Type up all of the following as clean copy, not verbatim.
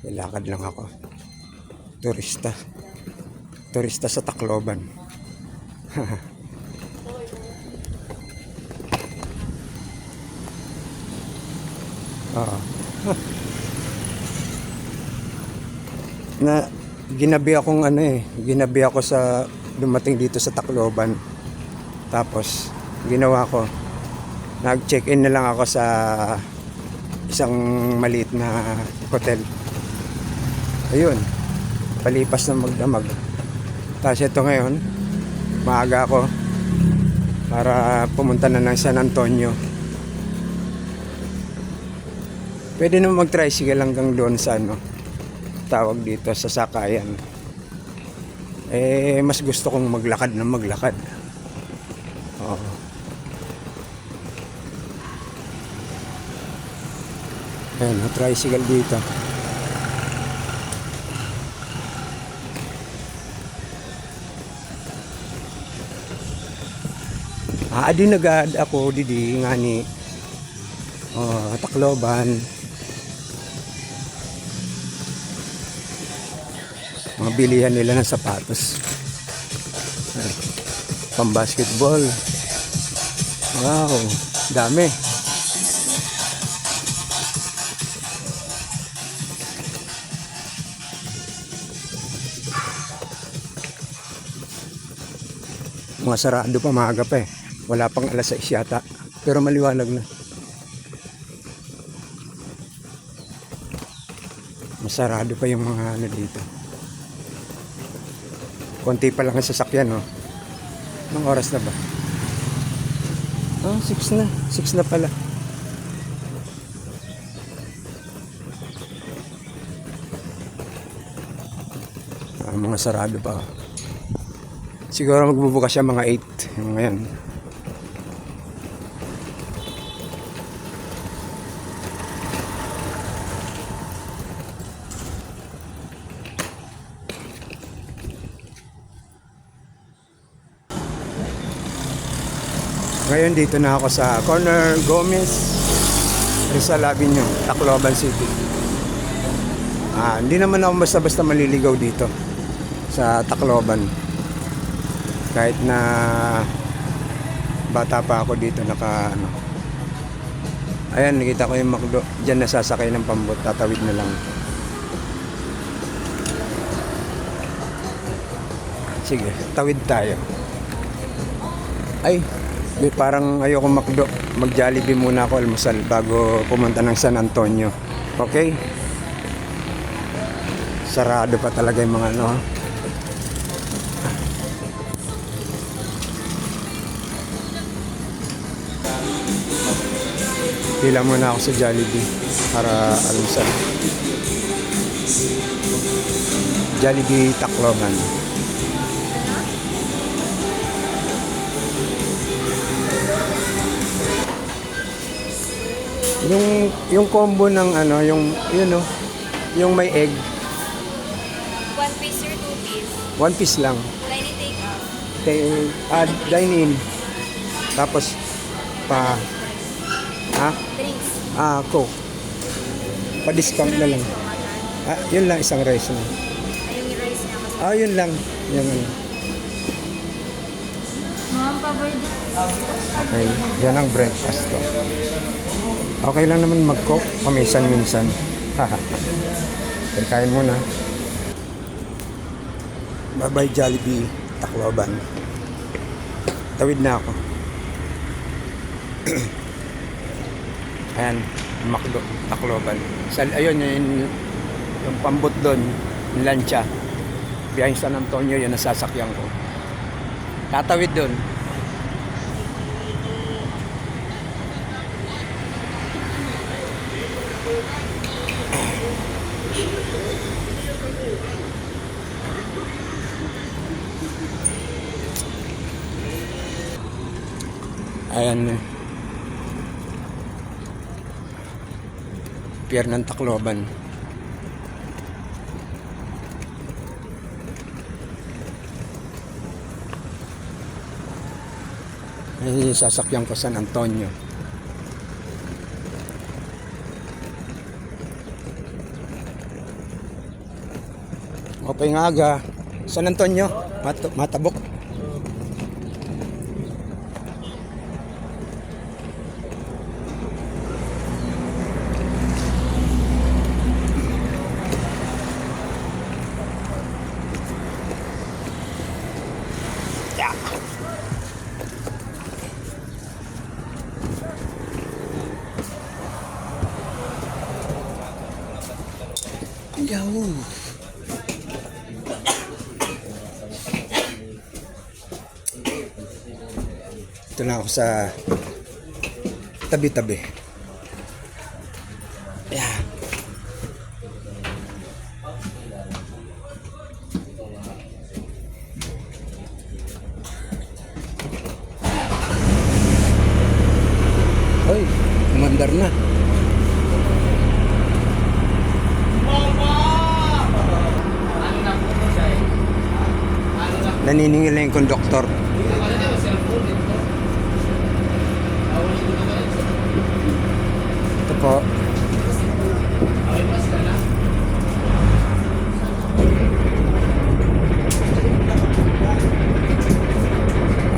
Ilakad lang ako. Turista. Turista sa Tacloban. Oo. Na ginabi akong ginabi ako sa dumating dito sa Tacloban. Tapos ginawa ko, nag-check-in na lang ako sa isang maliit na hotel. Ayun, palipas ng magdamag. Tapos ito ngayon, maaga ako para pumunta na ng San Antonio. Pwede naman mag-tricycle hanggang doon sa tawag dito sa sakayan. Mas gusto kong maglakad na maglakad. Oo. Ayan, tricycle dito. Adi nagad ako didi nga ni Tacloban. Mga bilihan nila ng sapatos. Pang basketball. Wow, dami. Mga sarado pa, maaga pa eh. Wala pang alas 6 yata. Pero maliwanag na. Masarado pa yung mga dito. Konti pa lang ang sasakyan, no? Anong oras na ba? 6 na. 6 na pala. Mga sarado pa. Siguro magbubukas siya mga 8. Yung ngayon. Ngayon dito na ako sa corner Gomez Rizal Avenue, Tacloban City. Hindi naman ako basta-basta maliligaw dito sa Tacloban. Kahit na bata pa ako dito ayan, nakita ko yung McDo. Diyan nasasakay ng pambot, tatawid na lang. Sige, tawid tayo. Ay, parang ayoko McDo. Mag-Jollibee muna ako almusal bago pumunta ng San Antonio. Okay? Sarado pa talaga yung mga Pila muna ako sa Jollibee para almusal. Jollibee Tacloban. Yung combo ng yung may egg. 1 piece or 2 piece? 1 piece lang. Dine take out. Dine in. Tapos Drinks. Coke. Pa-discount na lang. Yun lang, isang rice na. Yung rice niya. Yun lang. Yung Ma'am, pa-burger. Okay, yan ang breakfast to. Okay lang naman mag-coke paminsan-minsan. Kain muna. Bye-bye Jollibee Tacloban. Tawid na ako. Ayan, McDo Tacloban. Ayun yung pambot doon, yung lancha. Biyaheng San Antonio, yun nasasakyan ko. Tatawid doon. Ayan, pier ng Tacloban. Ayan yung sasakyan ko San Antonio. Opay nga aga. San Antonio, Matabok. Yeah. Yahoo! Ito na ako sa tabi-tabi. Yeah. Hoy, umandar na. Naniningil na yung konduktor. Ito po.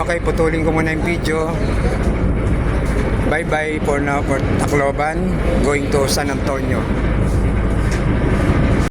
Okay, putulin ko muna yung video. Bye bye for now for Tacloban, going to San Antonio.